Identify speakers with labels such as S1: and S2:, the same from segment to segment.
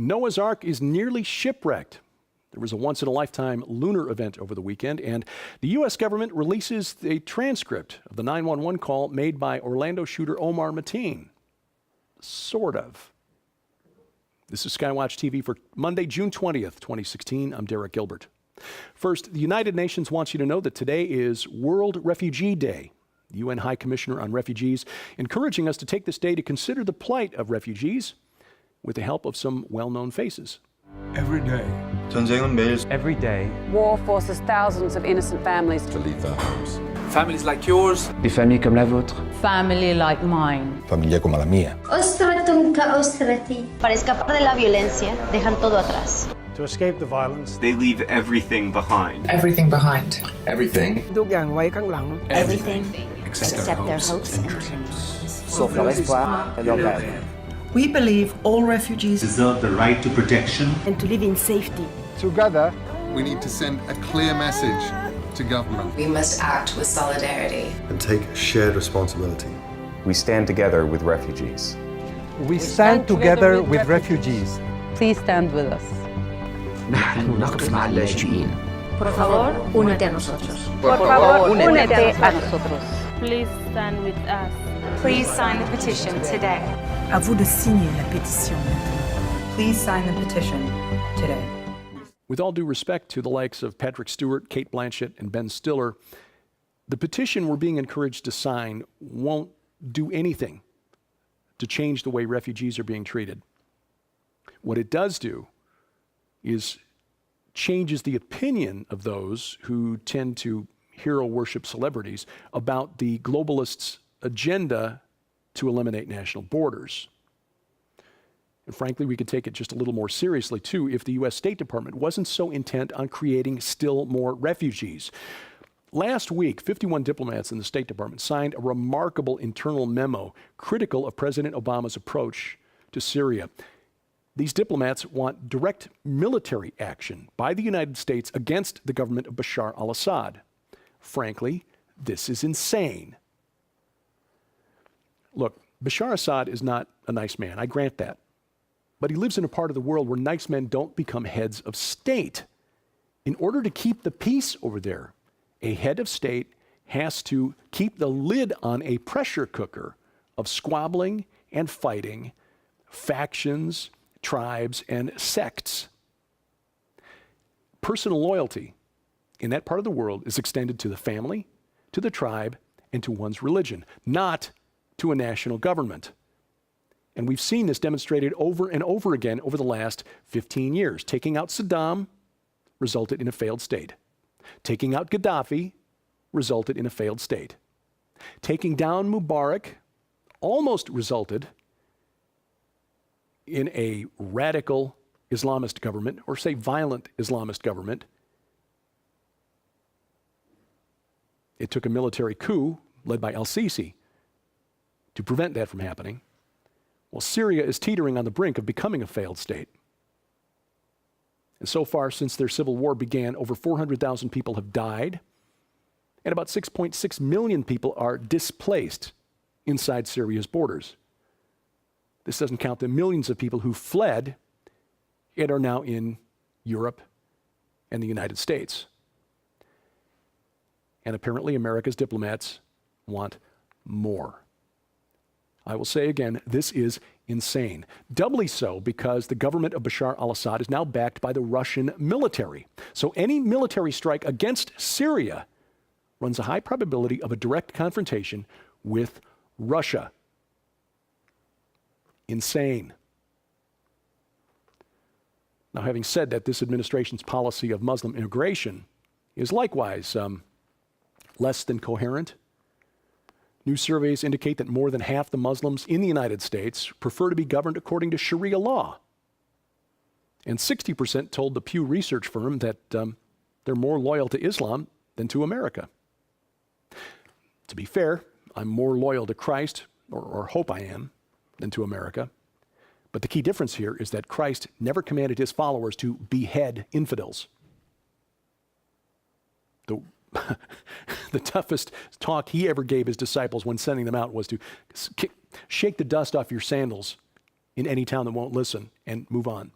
S1: Noah's Ark is nearly shipwrecked. There was a once-in-a-lifetime lunar event over the weekend, and the U.S. government releases a transcript of the 911 call made by Orlando shooter Omar Mateen. Sort of. This is SkyWatch TV for Monday, June 20th, 2016. I'm Derek Gilbert. First, the United Nations wants you to know that today is World Refugee Day. The UN High Commissioner on Refugees encouraging us to take this day to consider the plight of refugees with the help of some well-known faces.
S2: Every day.
S3: Every day.
S4: War forces thousands of innocent families
S2: To leave their homes.
S5: Families like yours.
S3: Des familles comme la vôtre.
S6: Family like mine.
S2: Familia como la mía.
S7: Para escapar de la violencia, dejan todo atrás.
S8: To escape the violence,
S5: They leave everything behind.
S6: Everything behind.
S2: Everything.
S7: Everything
S2: Except
S7: their hopes and dreams.
S9: Sauf leur espoir et leur rêve.
S6: We believe all refugees
S10: deserve the right to protection
S7: And to live in safety.
S8: together,
S11: We need to send a clear message to government.
S6: We must act with solidarity.
S11: And take shared responsibility.
S3: We stand together with refugees.
S8: we stand together with refugees.
S4: Please stand with us.
S9: نحن نقف مع اللاجئين.
S7: Por favor, únete a nosotros.
S4: Por favor, únete a nosotros.
S7: Please stand with us.
S6: Please sign the petition today.
S7: À vous de signer la pétition.
S6: Please sign the petition today.
S1: With all due respect to the likes of Patrick Stewart, Kate Blanchett, and Ben Stiller, the petition we're being encouraged to sign won't do anything to change the way refugees are being treated. What it does do is changes the opinion of those who tend to hero worship celebrities about the globalists' agenda to eliminate national borders. And frankly, we could take it just a little more seriously, too, if the U.S. State Department wasn't so intent on creating still more refugees. Last week, 51 diplomats in the State Department signed a remarkable internal memo critical of President Obama's approach to Syria. These diplomats want direct military action by the United States against the government of Bashar al-Assad. Frankly, this is insane. Look, Bashar Assad is not a nice man, I grant that. But he lives in a part of the world where nice men don't become heads of state. In order to keep the peace over there, a head of state has to keep the lid on a pressure cooker of squabbling and fighting, factions, tribes, and sects. Personal loyalty in that part of the world is extended to the family, to the tribe, and to one's religion, not to a national government. And we've seen this demonstrated over and over again over the last 15 years. Taking out Saddam resulted in a failed state. Taking out Gaddafi resulted in a failed state. Taking down Mubarak almost resulted in a radical Islamist government, or say violent Islamist government. It took a military coup led by al-Sisi to prevent that from happening. Well, Syria is teetering on the brink of becoming a failed state. And so far, since their civil war began, over 400,000 people have died, and about 6.6 million people are displaced inside Syria's borders. This doesn't count the millions of people who fled and are now in Europe and the United States. And apparently, America's diplomats want more. I will say again, this is insane. Doubly so because the government of Bashar al-Assad is now backed by the Russian military. So any military strike against Syria runs a high probability of a direct confrontation with Russia. Insane. Now, having said that, this administration's policy of Muslim immigration is likewise less than coherent. New surveys indicate that more than half the Muslims in the United States prefer to be governed according to Sharia law. And 60% told the Pew Research firm that they're more loyal to Islam than to America. To be fair, I'm more loyal to Christ, or hope I am, than to America. But the key difference here is that Christ never commanded his followers to behead infidels. The toughest talk he ever gave his disciples when sending them out was to shake the dust off your sandals in any town that won't listen and move on.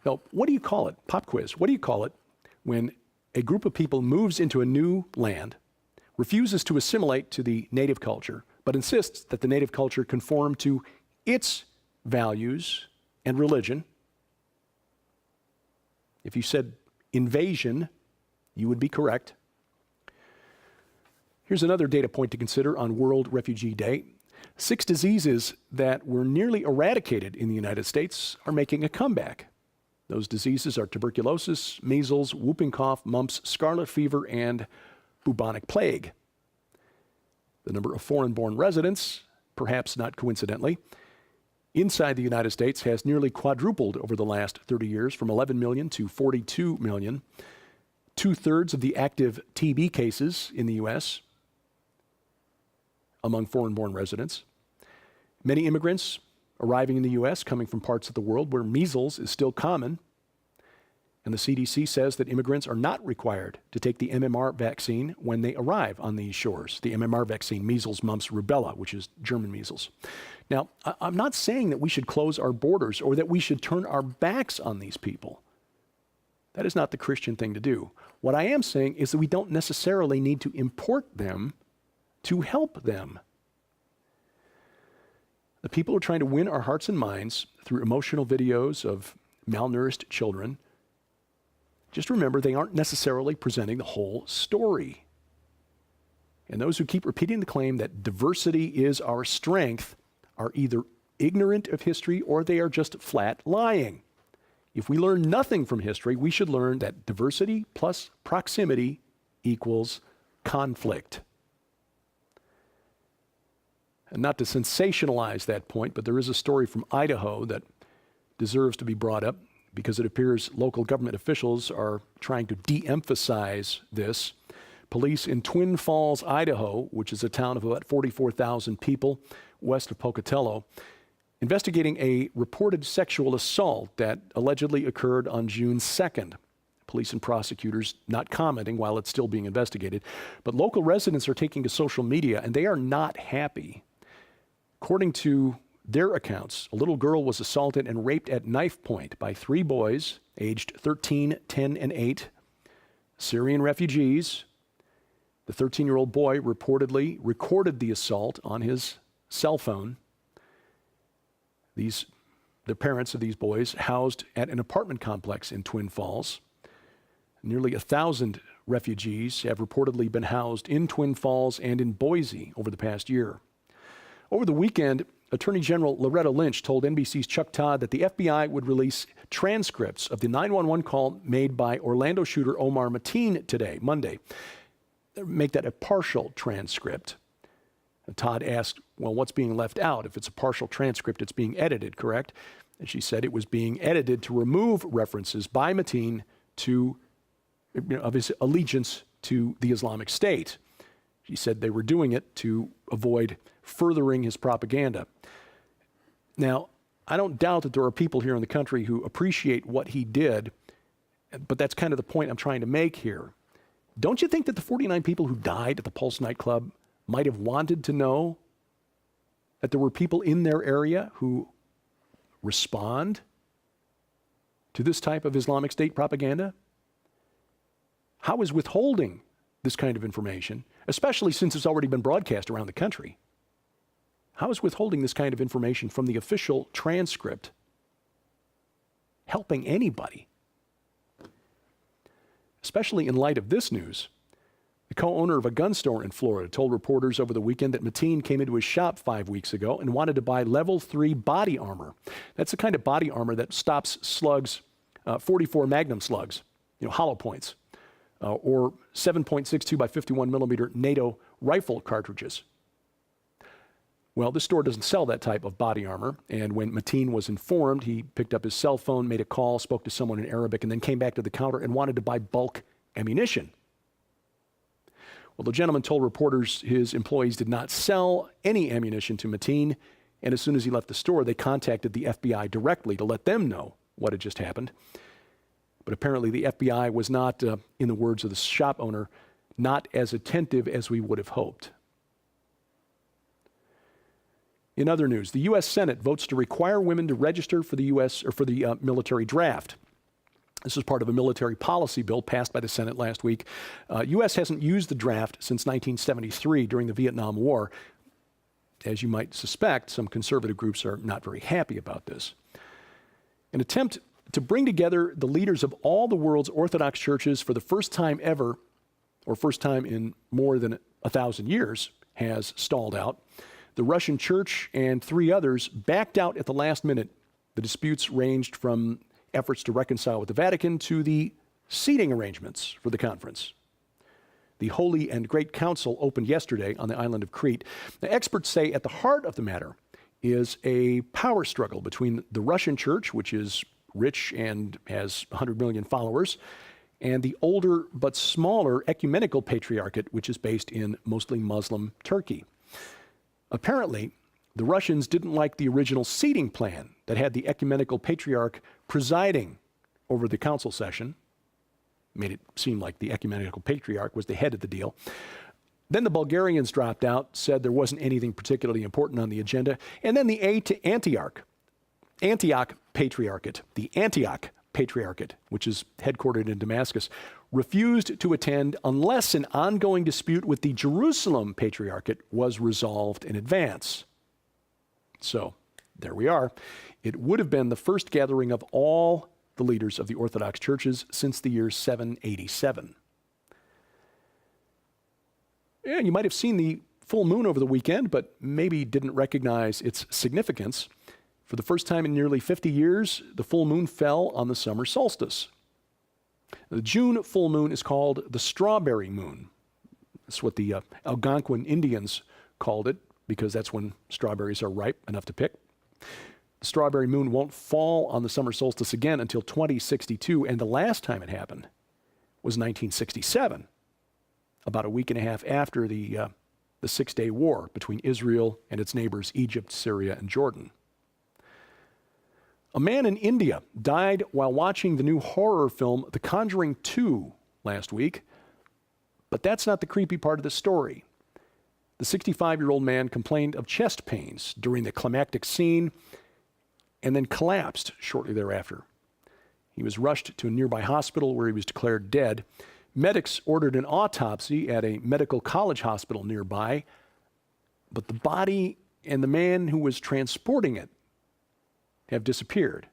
S1: Now, what do you call it? Pop quiz. What do you call it when a group of people moves into a new land, refuses to assimilate to the native culture, but insists that the native culture conform to its values and religion? If you said invasion, you would be correct. Here's another data point to consider on World Refugee Day. 6 diseases that were nearly eradicated in the United States are making a comeback. Those diseases are tuberculosis, measles, whooping cough, mumps, scarlet fever, and bubonic plague. The number of foreign-born residents, perhaps not coincidentally, inside the United States has nearly quadrupled over the last 30 years, from 11 million to 42 million. 2/3 of the active TB cases in the U.S. among foreign-born residents. Many immigrants arriving in the U.S. coming from parts of the world where measles is still common. And the CDC says that immigrants are not required to take the MMR vaccine when they arrive on these shores. The MMR vaccine, measles, mumps, rubella, which is German measles. Now, I'm not saying that we should close our borders or that we should turn our backs on these people. That is not the Christian thing to do. What I am saying is that we don't necessarily need to import them to help them. The people are trying to win our hearts and minds through emotional videos of malnourished children. Just remember, they aren't necessarily presenting the whole story. And those who keep repeating the claim that diversity is our strength are either ignorant of history or they are just flat lying. If we learn nothing from history, we should learn that diversity plus proximity equals conflict. And not to sensationalize that point, but there is a story from Idaho that deserves to be brought up because it appears local government officials are trying to de-emphasize this. Police in Twin Falls, Idaho, which is a town of about 44,000 people west of Pocatello, investigating a reported sexual assault that allegedly occurred on June 2nd. Police and prosecutors not commenting while it's still being investigated. But local residents are taking to social media and they are not happy. According to their accounts, a little girl was assaulted and raped at knife point by 3 boys aged 13, 10, and 8, Syrian refugees. The 13-year-old boy reportedly recorded the assault on his cell phone. The parents of these boys housed at an apartment complex in Twin Falls. Nearly 1,000 refugees have reportedly been housed in Twin Falls and in Boise over the past year. Over the weekend, Attorney General Loretta Lynch told NBC's Chuck Todd that the FBI would release transcripts of the 911 call made by Orlando shooter Omar Mateen today, Monday. Make that a partial transcript. And Todd asked, well, what's being left out? If it's a partial transcript, it's being edited, correct? And she said it was being edited to remove references by Mateen of his allegiance to the Islamic State. She said they were doing it to avoid furthering his propaganda. Now, I don't doubt that there are people here in the country who appreciate what he did, but that's kind of the point I'm trying to make here. Don't you think that the 49 people who died at the Pulse nightclub might have wanted to know that there were people in their area who respond to this type of Islamic State propaganda? How is withholding this kind of information, especially since it's already been broadcast around the country, how is withholding this kind of information from the official transcript helping anybody? Especially in light of this news, the co-owner of a gun store in Florida told reporters over the weekend that Mateen came into his shop 5 weeks ago and wanted to buy level 3 body armor. That's the kind of body armor that stops slugs, 44 Magnum slugs, hollow points, or 7.62 by 51 millimeter NATO rifle cartridges. Well, this store doesn't sell that type of body armor, and when Mateen was informed, he picked up his cell phone, made a call, spoke to someone in Arabic, and then came back to the counter and wanted to buy bulk ammunition. Well, the gentleman told reporters his employees did not sell any ammunition to Mateen, and as soon as he left the store, they contacted the FBI directly to let them know what had just happened. But apparently the FBI was not, in the words of the shop owner, not as attentive as we would have hoped. In other news, the U.S. Senate votes to require women to register for the U.S. or for the military draft. This is part of a military policy bill passed by the Senate last week. U.S. hasn't used the draft since 1973 during the Vietnam War. As you might suspect, some conservative groups are not very happy about this. An attempt to bring together the leaders of all the world's Orthodox churches for the first time ever, or first time in more than 1,000 years, has stalled out. The Russian church and 3 others backed out at the last minute. The disputes ranged from efforts to reconcile with the Vatican to the seating arrangements for the conference. The Holy and Great Council opened yesterday on the island of Crete. The experts say at the heart of the matter is a power struggle between the Russian church, which is rich and has 100 million followers, and the older but smaller ecumenical patriarchate, which is based in mostly Muslim Turkey. Apparently, the Russians didn't like the original seating plan that had the ecumenical patriarch presiding over the council session. Made it seem like the ecumenical patriarch was the head of the deal. Then the Bulgarians dropped out, said there wasn't anything particularly important on the agenda. And then the Antioch Patriarchate, which is headquartered in Damascus, refused to attend unless an ongoing dispute with the Jerusalem Patriarchate was resolved in advance. So there we are. It would have been the first gathering of all the leaders of the Orthodox churches since the year 787. Yeah, you might have seen the full moon over the weekend, but maybe didn't recognize its significance. For the first time in nearly 50 years, the full moon fell on the summer solstice. The June full moon is called the strawberry moon. That's what the Algonquin Indians called it, because that's when strawberries are ripe enough to pick. The strawberry moon won't fall on the summer solstice again until 2062, and the last time it happened was 1967, about a week and a half after the Six-Day War between Israel and its neighbors, Egypt, Syria, and Jordan. A man in India died while watching the new horror film The Conjuring 2 last week, but that's not the creepy part of the story. The 65-year-old man complained of chest pains during the climactic scene and then collapsed shortly thereafter. He was rushed to a nearby hospital where he was declared dead. Medics ordered an autopsy at a medical college hospital nearby, but the body and the man who was transporting it have disappeared.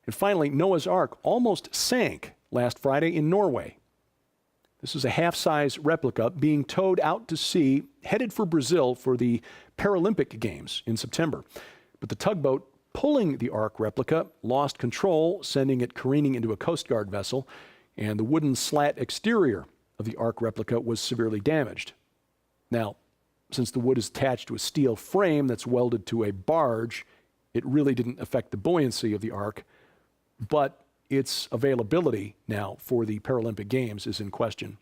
S1: And finally, Noah's Ark almost sank last Friday in Norway. This is a half-size replica being towed out to sea, headed for Brazil for the Paralympic Games in September. But the tugboat pulling the Ark replica lost control, sending it careening into a Coast Guard vessel, and the wooden slat exterior of the Ark replica was severely damaged. Now, since the wood is attached to a steel frame that's welded to a barge, it really didn't affect the buoyancy of the Ark, but its availability now for the Paralympic Games is in question.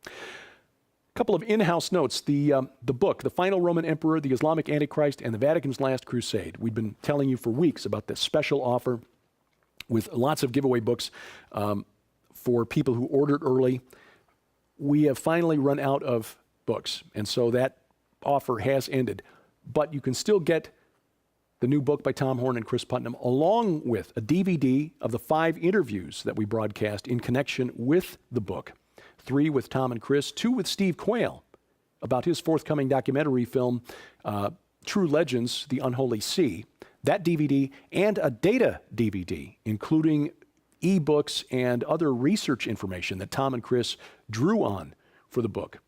S1: A couple of in-house notes. The book, The Final Roman Emperor, the Islamic Antichrist, and the Vatican's Last Crusade. We've been telling you for weeks about this special offer with lots of giveaway books for people who ordered early. We have finally run out of books, and so that offer has ended. But you can still get the new book by Tom Horn and Chris Putnam, along with a DVD of the 5 interviews that we broadcast in connection with the book. 3 with Tom and Chris, 2 with Steve Quayle about his forthcoming documentary film, True Legends, The Unholy Sea. That DVD and a data DVD, including ebooks and other research information that Tom and Chris drew on for the book.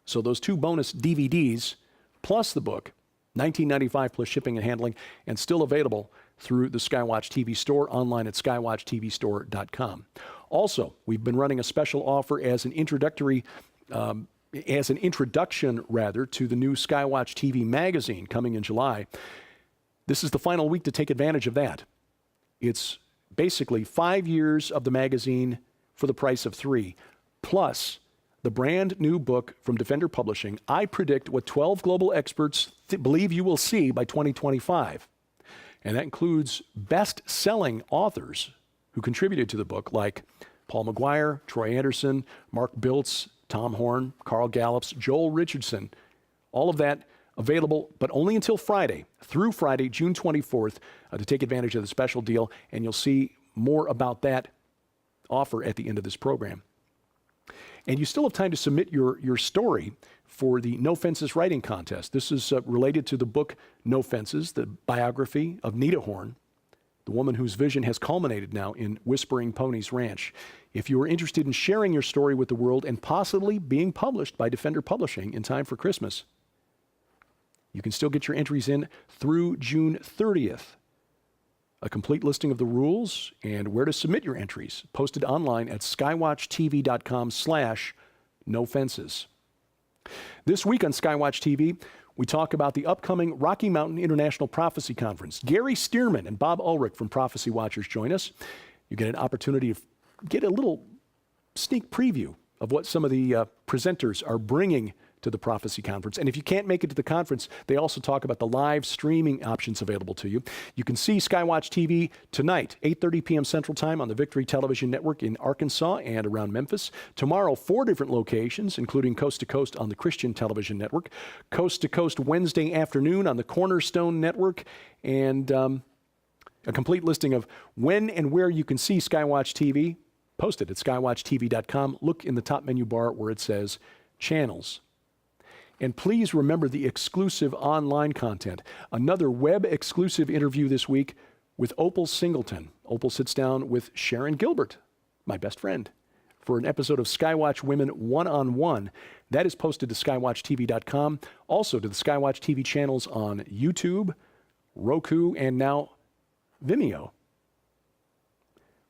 S1: So those 2 bonus DVDs plus the book, $19.95 plus shipping and handling, and still available through the SkyWatch TV store, online at skywatchtvstore.com. Also, we've been running a special offer as an introduction to the new SkyWatch TV magazine coming in July. This is the final week to take advantage of that. It's basically 5 years of the magazine for the price of 3, plus the brand new book from Defender Publishing, I Predict What 12 Global Experts Believe You Will See by 2025. And that includes best-selling authors who contributed to the book, like Paul McGuire, Troy Anderson, Mark Biltz, Tom Horn, Carl Gallups, Joel Richardson. All of that Available, but only until Friday, through Friday, June 24th, to take advantage of the special deal. And you'll see more about that offer at the end of this program. And you still have time to submit your story for the No Fences Writing Contest. This is related to the book No Fences, the biography of Nita Horn, the woman whose vision has culminated now in Whispering Ponies Ranch. If you are interested in sharing your story with the world and possibly being published by Defender Publishing in time for Christmas, you can still get your entries in through June 30th. A complete listing of the rules and where to submit your entries posted online at skywatchtv.com/nofences. This week on Skywatch TV, we talk about the upcoming Rocky Mountain International Prophecy Conference. Gary Stearman and Bob Ulrich from Prophecy Watchers join us. You get an opportunity to get a little sneak preview of what some of the presenters are bringing to the Prophecy Conference. And if you can't make it to the conference, they also talk about the live streaming options available to you. You can see Skywatch TV tonight, 8:30 p.m. Central Time on the Victory Television Network in Arkansas and around Memphis. Tomorrow, 4 different locations, including Coast to Coast on the Christian Television Network, Coast to Coast Wednesday afternoon on the Cornerstone Network, and a complete listing of when and where you can see Skywatch TV posted at skywatchtv.com. Look in the top menu bar where it says Channels. And please remember the exclusive online content. Another web-exclusive interview this week with Opal Singleton. Opal sits down with Sharon Gilbert, my best friend, for an episode of Skywatch Women One-on-One. That is posted to skywatchtv.com, also to the Skywatch TV channels on YouTube, Roku, and now Vimeo.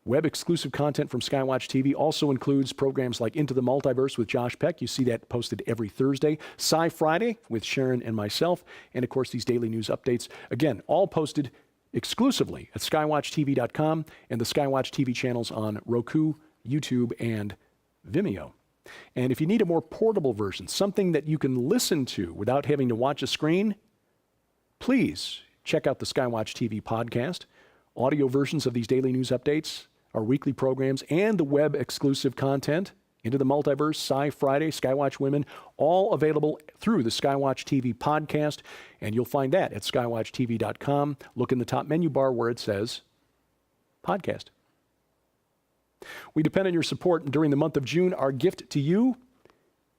S1: Web-exclusive content from Skywatch TV also includes programs like Into the Multiverse with Josh Peck. You see that posted every Thursday. Sci Friday with Sharon and myself. And, of course, these daily news updates. Again, all posted exclusively at skywatchtv.com and the Skywatch TV channels on Roku, YouTube, and Vimeo. And if you need a more portable version, something that you can listen to without having to watch a screen, please check out the Skywatch TV podcast. Audio versions of these daily news updates, our weekly programs, and the web-exclusive content, Into the Multiverse, Sci Friday, Skywatch Women, all available through the Skywatch TV podcast, and you'll find that at skywatchtv.com. Look in the top menu bar where it says Podcast. We depend on your support during the month of June. Our gift to you,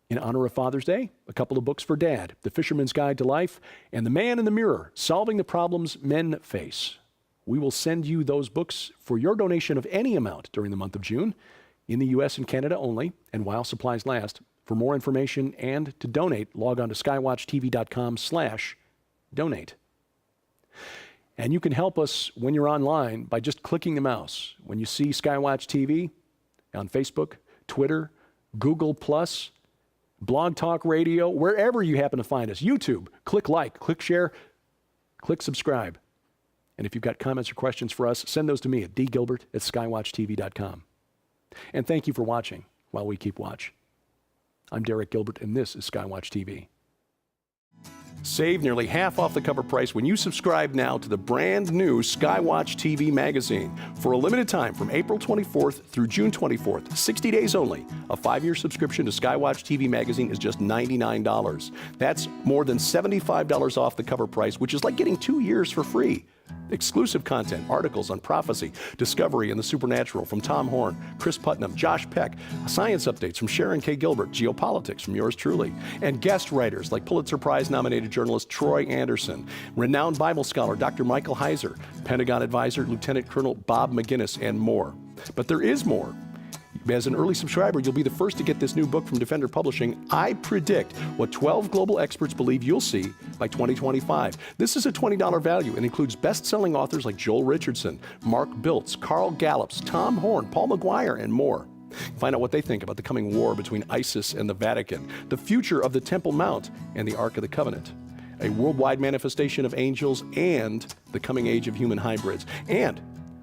S1: in honor of Father's Day, a couple of books for Dad, The Fisherman's Guide to Life, and The Man in the Mirror, Solving the Problems Men Face. We will send you those books for your donation of any amount during the month of June, in the U.S. and Canada only, and while supplies last. For more information and to donate, log on to skywatchtv.com/donate. And you can help us when you're online by just clicking the mouse. When you see Skywatch TV on Facebook, Twitter, Google+, Blog Talk Radio, wherever you happen to find us, YouTube, click like, click share, click subscribe. And if you've got comments or questions for us, send those to me at dgilbert@skywatchtv.com. And thank you for watching while we keep watch. I'm Derek Gilbert, and this is Skywatch TV. Save nearly half off the cover price when you subscribe now to the brand new Skywatch TV magazine. For a limited time from April 24th through June 24th, 60 days only, a 5-year subscription to Skywatch TV magazine is just $99. That's more than $75 off the cover price, which is like getting 2 years for free. Exclusive content, articles on prophecy, discovery, and the supernatural from Tom Horn, Chris Putnam, Josh Peck, science updates from Sharon K. Gilbert, geopolitics from yours truly, and guest writers like Pulitzer Prize-nominated journalist Troy Anderson, renowned Bible scholar Dr. Michael Heiser, Pentagon advisor Lieutenant Colonel Bob McGinnis, and more. But there is more. As an early subscriber, you'll be the first to get this new book from Defender Publishing. I predict what 12 global experts believe you'll see by 2025. This is a $20 value and includes best-selling authors like Joel Richardson, Mark Biltz, Carl Gallups, Tom Horn, Paul McGuire, and more. Find out what they think about the coming war between ISIS and the Vatican, the future of the Temple Mount and the Ark of the Covenant, a worldwide manifestation of angels, and the coming age of human hybrids. And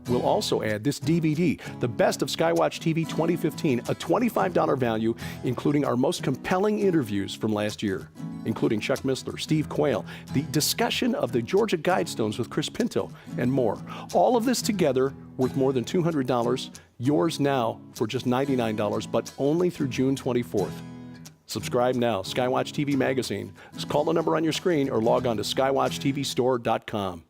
S1: we'll also add this DVD, The Best of Skywatch TV 2015, a $25 value, including our most compelling interviews from last year, including Chuck Missler, Steve Quayle, the discussion of the Georgia Guidestones with Chris Pinto, and more. All of this together worth more than $200, yours now for just $99, but only through June 24th. Subscribe now. SkyWatch TV Magazine. Just call the number on your screen or log on to skywatchtvstore.com.